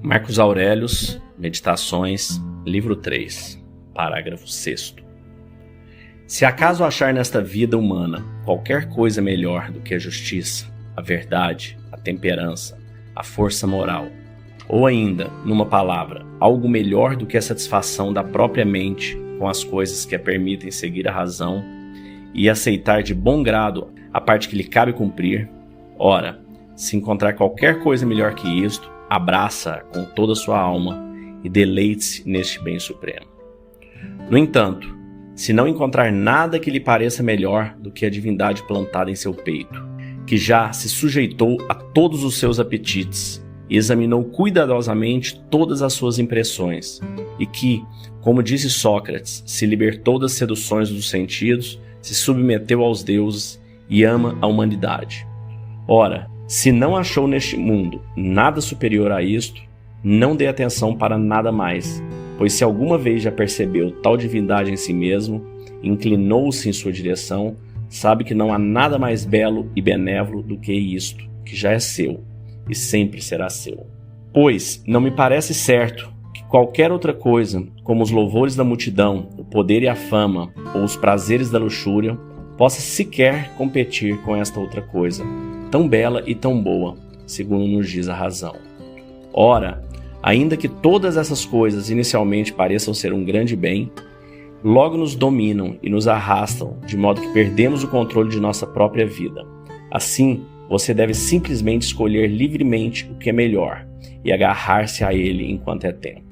Marcos Aurelius, Meditações, livro 3, parágrafo 6º. Se acaso achar nesta vida humana qualquer coisa melhor do que a justiça, a verdade, a temperança, a força moral, ou ainda, numa palavra, algo melhor do que a satisfação da própria mente com as coisas que a permitem seguir a razão e aceitar de bom grado a parte que lhe cabe cumprir, ora, se encontrar qualquer coisa melhor que isto, abraça-a com toda a sua alma e deleite-se neste bem supremo. No entanto, se não encontrar nada que lhe pareça melhor do que a divindade plantada em seu peito, que já se sujeitou a todos os seus apetites e examinou cuidadosamente todas as suas impressões, e que, como disse Sócrates, se libertou das seduções dos sentidos, se submeteu aos deuses e ama a humanidade. Ora, se não achou neste mundo nada superior a isto, não dê atenção para nada mais, pois se alguma vez já percebeu tal divindade em si mesmo, inclinou-se em sua direção, sabe que não há nada mais belo e benévolo do que isto, que já é seu e sempre será seu. Pois não me parece certo que qualquer outra coisa, como os louvores da multidão, o poder e a fama, ou os prazeres da luxúria, possa sequer competir com esta outra coisa, tão bela e tão boa, segundo nos diz a razão. Ora, ainda que todas essas coisas inicialmente pareçam ser um grande bem, logo nos dominam e nos arrastam, de modo que perdemos o controle de nossa própria vida. Assim, você deve simplesmente escolher livremente o que é melhor e agarrar-se a ele enquanto é tempo.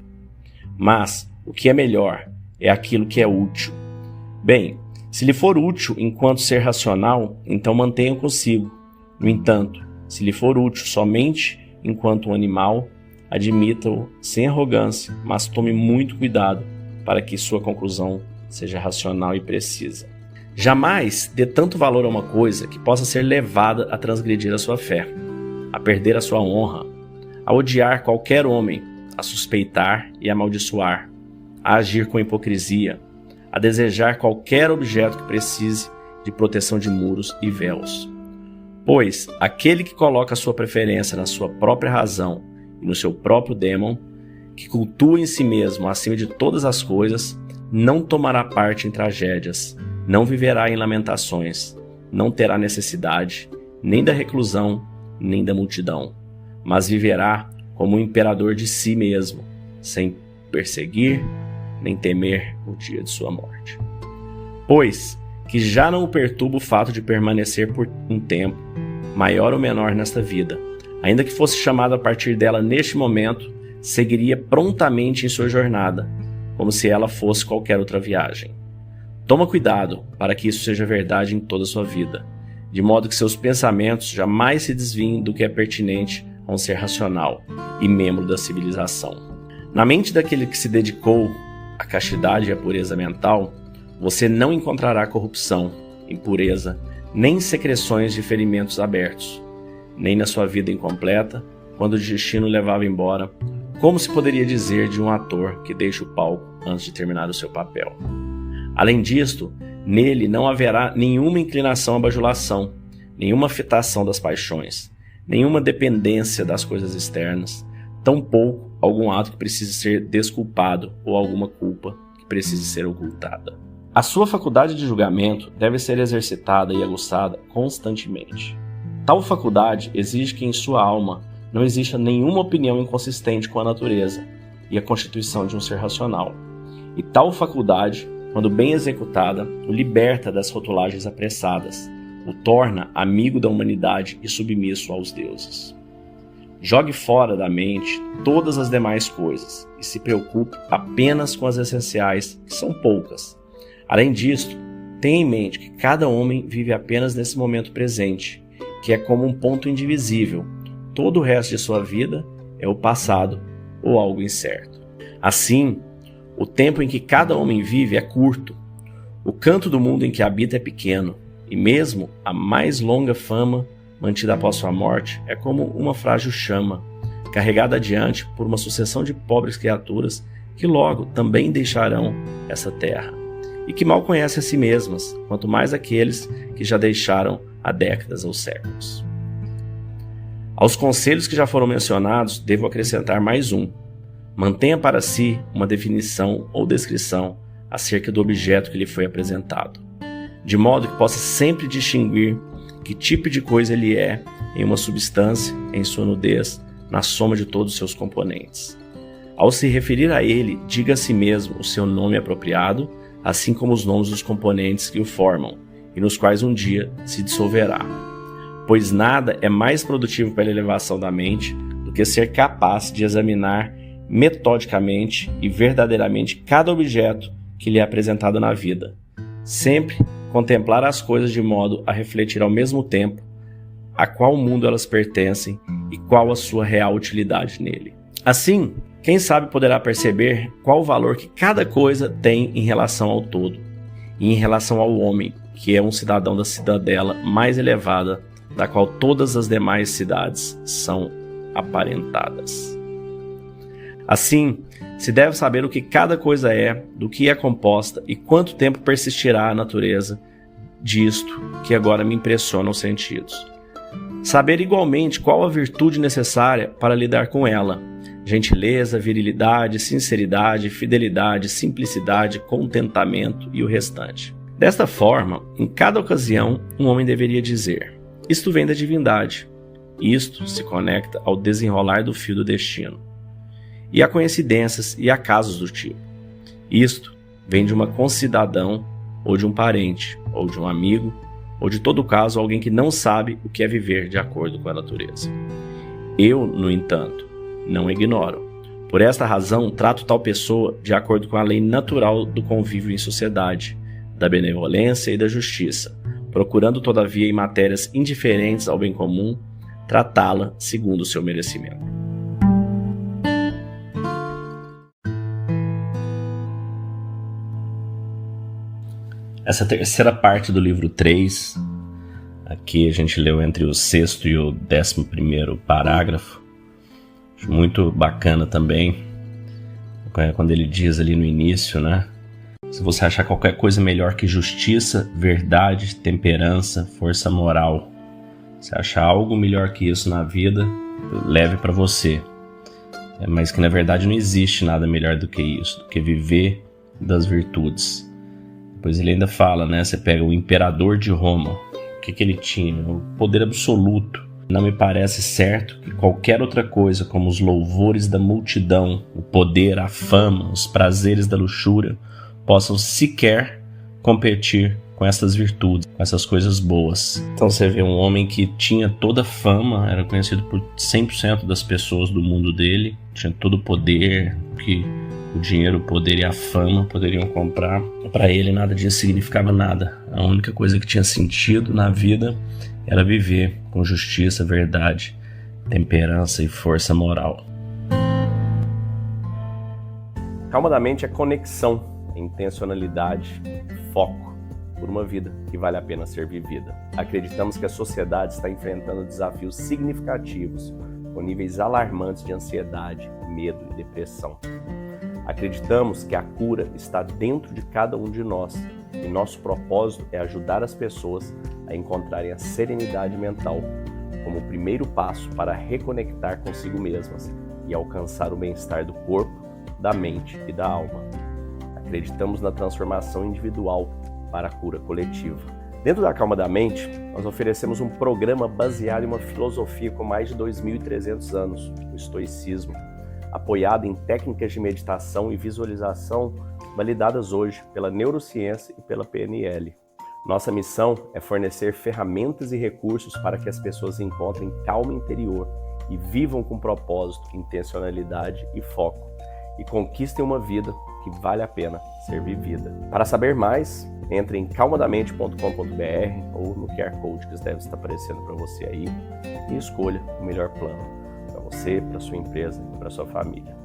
Mas, o que é melhor é aquilo que é útil. Bem, se lhe for útil enquanto ser racional, então mantenha consigo. No entanto, se lhe for útil somente enquanto um animal, admita-o sem arrogância, mas tome muito cuidado para que sua conclusão seja racional e precisa. Jamais dê tanto valor a uma coisa que possa ser levada a transgredir a sua fé, a perder a sua honra, a odiar qualquer homem, a suspeitar e amaldiçoar, a agir com hipocrisia, a desejar qualquer objeto que precise de proteção de muros e véus. Pois aquele que coloca a sua preferência na sua própria razão e no seu próprio dêmon, que cultua em si mesmo acima de todas as coisas, não tomará parte em tragédias, não viverá em lamentações, não terá necessidade, nem da reclusão, nem da multidão, mas viverá como um imperador de si mesmo, sem perseguir, nem temer o dia de sua morte. Pois que já não o perturba o fato de permanecer por um tempo, maior ou menor nesta vida, ainda que fosse chamado a partir dela neste momento, seguiria prontamente em sua jornada, como se ela fosse qualquer outra viagem. Toma cuidado para que isso seja verdade em toda a sua vida, de modo que seus pensamentos jamais se desviem do que é pertinente a um ser racional e membro da civilização. Na mente daquele que se dedicou à castidade e à pureza mental, você não encontrará corrupção, impureza, nem secreções de ferimentos abertos, nem na sua vida incompleta, quando o destino o levava embora, como se poderia dizer de um ator que deixa o palco antes de terminar o seu papel. Além disto, nele não haverá nenhuma inclinação à bajulação, nenhuma afetação das paixões, nenhuma dependência das coisas externas, tampouco algum ato que precise ser desculpado ou alguma culpa que precise ser ocultada. A sua faculdade de julgamento deve ser exercitada e aguçada constantemente. Tal faculdade exige que em sua alma não exista nenhuma opinião inconsistente com a natureza e a constituição de um ser racional. E tal faculdade, quando bem executada, o liberta das rotulagens apressadas, o torna amigo da humanidade e submisso aos deuses. Jogue fora da mente todas as demais coisas e se preocupe apenas com as essenciais, que são poucas. Além disto, tenha em mente que cada homem vive apenas nesse momento presente, que é como um ponto indivisível. Todo o resto de sua vida é o passado ou algo incerto. Assim, o tempo em que cada homem vive é curto. O canto do mundo em que habita é pequeno, e mesmo a mais longa fama mantida após sua morte é como uma frágil chama, carregada adiante por uma sucessão de pobres criaturas que logo também deixarão essa terra, e que mal conhecem a si mesmas, quanto mais aqueles que já deixaram há décadas ou séculos. Aos conselhos que já foram mencionados, devo acrescentar mais um. Mantenha para si uma definição ou descrição acerca do objeto que lhe foi apresentado, de modo que possa sempre distinguir que tipo de coisa ele é em uma substância, em sua nudez, na soma de todos os seus componentes. Ao se referir a ele, diga a si mesmo o seu nome apropriado, assim como os nomes dos componentes que o formam, e nos quais um dia se dissolverá. Pois nada é mais produtivo para a elevação da mente do que ser capaz de examinar metodicamente e verdadeiramente cada objeto que lhe é apresentado na vida. Sempre contemplar as coisas de modo a refletir ao mesmo tempo a qual mundo elas pertencem e qual a sua real utilidade nele. Assim, quem sabe poderá perceber qual o valor que cada coisa tem em relação ao todo e em relação ao homem, que é um cidadão da cidadela mais elevada, da qual todas as demais cidades são aparentadas. Assim, se deve saber o que cada coisa é, do que é composta e quanto tempo persistirá a natureza disto que agora me impressiona os sentidos. Saber igualmente qual a virtude necessária para lidar com ela: gentileza, virilidade, sinceridade, fidelidade, simplicidade, contentamento e o restante. Desta forma, em cada ocasião, um homem deveria dizer: isto vem da divindade, isto se conecta ao desenrolar do fio do destino, e a coincidências e acasos do tipo. Isto vem de uma concidadão, ou de um parente, ou de um amigo, ou de todo caso alguém que não sabe o que é viver de acordo com a natureza. Eu, no entanto, não ignoro. Por esta razão, trato tal pessoa de acordo com a lei natural do convívio em sociedade, da benevolência e da justiça, procurando todavia em matérias indiferentes ao bem comum, tratá-la segundo o seu merecimento. Essa terceira parte do livro 3, aqui a gente leu entre o 6º e o 11º parágrafo, acho muito bacana também, quando ele diz ali no início, né? Se você achar qualquer coisa melhor que justiça, verdade, temperança, força moral, se achar algo melhor que isso na vida, leve para você. Mas que na verdade não existe nada melhor do que isso, do que viver das virtudes. Depois ele ainda fala, né? Você pega o imperador de Roma, o que ele tinha? O poder absoluto. Não me parece certo que qualquer outra coisa, como os louvores da multidão, o poder, a fama, os prazeres da luxúria, possam sequer competir com essas virtudes, com essas coisas boas. Então você vê um homem que tinha toda a fama, era conhecido por 100% das pessoas do mundo dele, tinha todo o poder que o dinheiro, o poder e a fama poderiam comprar. Para ele nada disso significava nada. A única coisa que tinha sentido na vida era viver com justiça, verdade, temperança e força moral. Calma da mente é conexão, intencionalidade, foco por uma vida que vale a pena ser vivida. Acreditamos que a sociedade está enfrentando desafios significativos, com níveis alarmantes de ansiedade, medo e depressão. Acreditamos que a cura está dentro de cada um de nós e nosso propósito é ajudar as pessoas a encontrarem a serenidade mental como o primeiro passo para reconectar consigo mesmas e alcançar o bem-estar do corpo, da mente e da alma. Acreditamos na transformação individual para a cura coletiva. Dentro da Calma da Mente, nós oferecemos um programa baseado em uma filosofia com mais de 2.300 anos, o estoicismo, apoiado em técnicas de meditação e visualização validadas hoje pela neurociência e pela PNL. Nossa missão é fornecer ferramentas e recursos para que as pessoas encontrem calma interior e vivam com propósito, intencionalidade e foco, e conquistem uma vida que vale a pena ser vivida. Para saber mais, entre em calmadamente.com.br ou no QR Code que deve estar aparecendo para você aí e escolha o melhor plano para você, para sua empresa e para sua família.